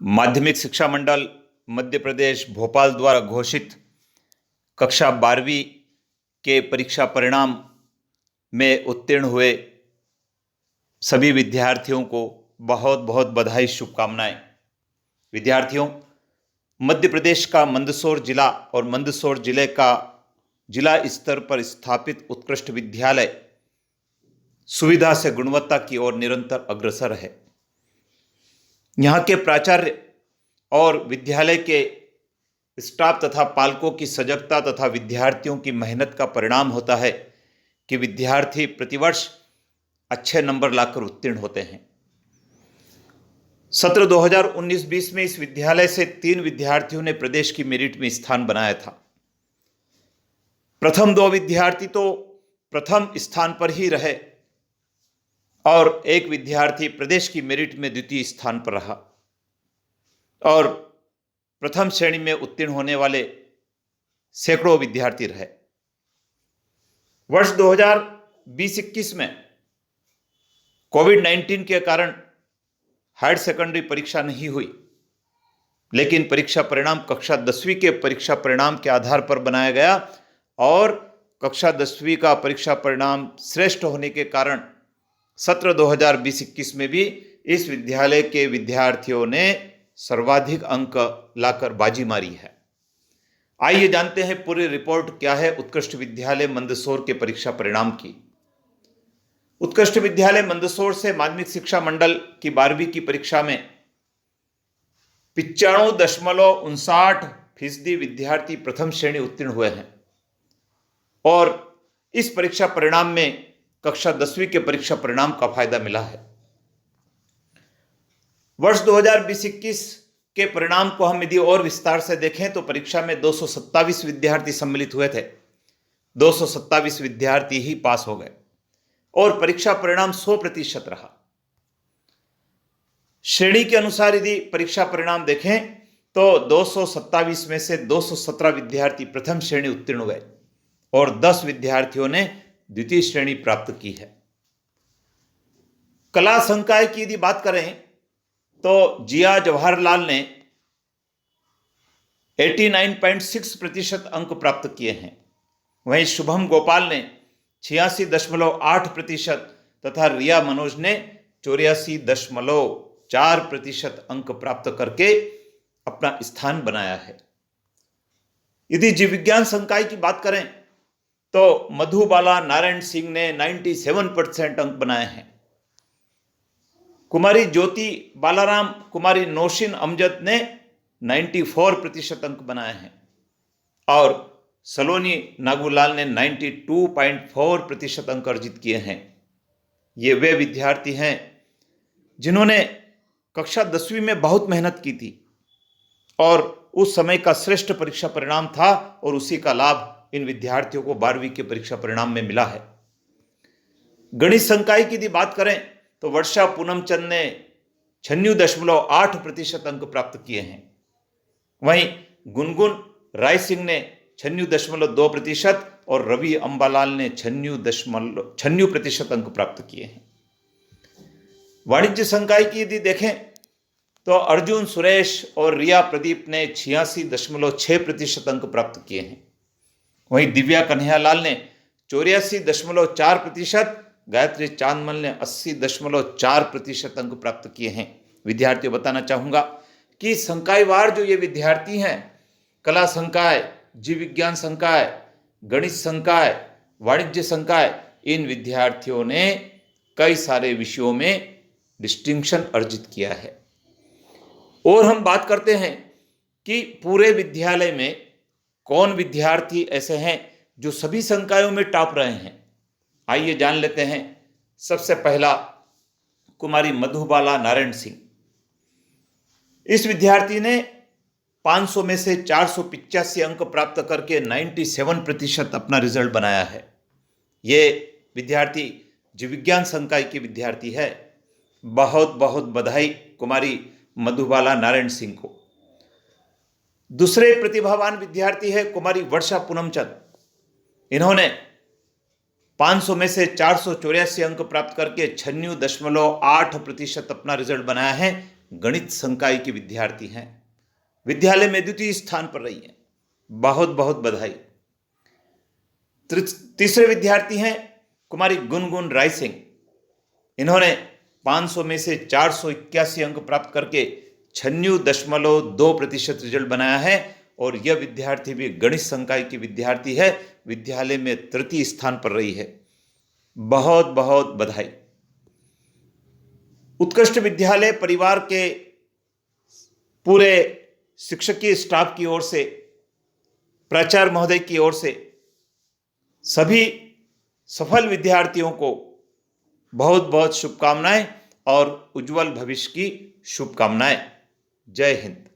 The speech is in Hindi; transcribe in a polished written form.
माध्यमिक शिक्षा मंडल मध्य प्रदेश भोपाल द्वारा घोषित कक्षा 12वीं के परीक्षा परिणाम में उत्तीर्ण हुए सभी विद्यार्थियों को बहुत बहुत बधाई, शुभकामनाएं। विद्यार्थियों, मध्य प्रदेश का मंदसौर जिला और मंदसौर जिले का जिला स्तर पर स्थापित उत्कृष्ट विद्यालय सुविधा से गुणवत्ता की ओर निरंतर अग्रसर है। यहाँ के प्राचार्य और विद्यालय के स्टाफ तथा पालकों की सजगता तथा विद्यार्थियों की मेहनत का परिणाम होता है कि विद्यार्थी प्रतिवर्ष अच्छे नंबर लाकर उत्तीर्ण होते हैं। सत्र 2019-20 में इस विद्यालय से 3 विद्यार्थियों ने प्रदेश की मेरिट में स्थान बनाया था। प्रथम 2 विद्यार्थी तो प्रथम स्थान पर ही रहे और एक विद्यार्थी प्रदेश की मेरिट में द्वितीय स्थान पर रहा और प्रथम श्रेणी में उत्तीर्ण होने वाले सैकड़ों विद्यार्थी रहे। वर्ष 2020-21 में कोविड-19 के कारण हायर सेकेंडरी परीक्षा नहीं हुई, लेकिन परीक्षा परिणाम कक्षा 10वीं के परीक्षा परिणाम के आधार पर बनाया गया और कक्षा 10वीं का परीक्षा परिणाम श्रेष्ठ होने के कारण सत्र 2020-21 में भी इस विद्यालय के विद्यार्थियों ने सर्वाधिक अंक लाकर बाजी मारी है। आइए जानते हैं पूरी रिपोर्ट क्या है उत्कृष्ट विद्यालय मंदसौर के परीक्षा परिणाम की। उत्कृष्ट विद्यालय मंदसौर से माध्यमिक शिक्षा मंडल की 12वीं की परीक्षा में 95.59% विद्यार्थी प्रथम श्रेणी उत्तीर्ण हुए हैं और इस परीक्षा परिणाम में कक्षा 10वीं के परीक्षा परिणाम का फायदा मिला है। वर्ष 2020-21 के परिणाम को हम यदि और विस्तार से देखें तो परीक्षा में 227 विद्यार्थी सम्मिलित हुए थे। 227 विद्यार्थी ही पास हो गए और परीक्षा परिणाम 100% रहा। श्रेणी के अनुसार यदि परीक्षा परिणाम देखें तो 227 में से 217 विद्यार्थी प्रथम श्रेणी उत्तीर्ण हुए और 10 विद्यार्थियों ने द्वितीय श्रेणी प्राप्त की है। कला संकाय की यदि बात करें तो जिया जवाहरलाल ने 89.6% अंक प्राप्त किए हैं। वहीं शुभम गोपाल ने 86.8% तथा रिया मनोज ने 84.4% अंक प्राप्त करके अपना स्थान बनाया है। यदि जीव विज्ञान संकाय की बात करें तो मधुबाला नारायण सिंह ने 97% अंक बनाए हैं। कुमारी ज्योति बालाराम कुमारी नौशीन अमजद ने 94% अंक बनाए हैं और सलोनी नागूलाल ने 92.4% अंक अर्जित किए हैं। ये वे विद्यार्थी हैं जिन्होंने कक्षा 10वीं में बहुत मेहनत की थी और उस समय का श्रेष्ठ परीक्षा परिणाम था और उसी का लाभ इन विद्यार्थियों को 12वीं के परीक्षा परिणाम में मिला है। गणित संकाय की यदि बात करें तो वर्षा पूनमचंद ने 96.8% अंक प्राप्त किए हैं। वहीं गुनगुन राय सिंह ने 96.2% और रवि अंबालाल ने 96% अंक प्राप्त किए हैं। वाणिज्य संकाय की यदि देखें तो अर्जुन सुरेश और रिया प्रदीप ने 86.6% अंक प्राप्त किए हैं। वहीं दिव्या कन्हैयालाल ने 84.4%, गायत्री चांदमल ने 80.4% अंक प्राप्त किए हैं। विद्यार्थियों, बताना चाहूँगा कि संकायवार जो ये विद्यार्थी हैं, कला संकाय, जीव विज्ञान संकाय, गणित संकाय, वाणिज्य संकाय, इन विद्यार्थियों ने कई सारे विषयों में डिस्टिंक्शन अर्जित किया है। और हम बात करते हैं कि पूरे विद्यालय में कौन विद्यार्थी ऐसे हैं जो सभी संकायों में टॉप रहे हैं। आइए जान लेते हैं। सबसे पहला कुमारी मधुबाला नारायण सिंह। इस विद्यार्थी ने 500 में से 485 अंक प्राप्त करके 97% अपना रिजल्ट बनाया है। ये विद्यार्थी जीव विज्ञान संकाय की विद्यार्थी है। बहुत बहुत बधाई कुमारी मधुबाला नारायण सिंह को। दूसरे प्रतिभावान विद्यार्थी है कुमारी वर्षा पूनमचंद। इन्होंने 500 में से 484 अंक प्राप्त करके 96.8% अपना रिजल्ट बनाया है। गणित संकाय की विद्यार्थी हैं, विद्यालय में द्वितीय स्थान पर रही हैं, बहुत बहुत बधाई। तीसरे विद्यार्थी हैं कुमारी गुनगुन राय सिंह। इन्होंने 500 में से 481 अंक प्राप्त करके 96.2% रिजल्ट बनाया है और यह विद्यार्थी भी गणित संकाय की विद्यार्थी है, विद्यालय में तृतीय स्थान पर रही है, बहुत बहुत बधाई। उत्कृष्ट विद्यालय परिवार के पूरे शिक्षकीय स्टाफ की ओर से, प्राचार्य महोदय की ओर से सभी सफल विद्यार्थियों को बहुत बहुत शुभकामनाएं और उज्जवल भविष्य की शुभकामनाएं। जय हिंद।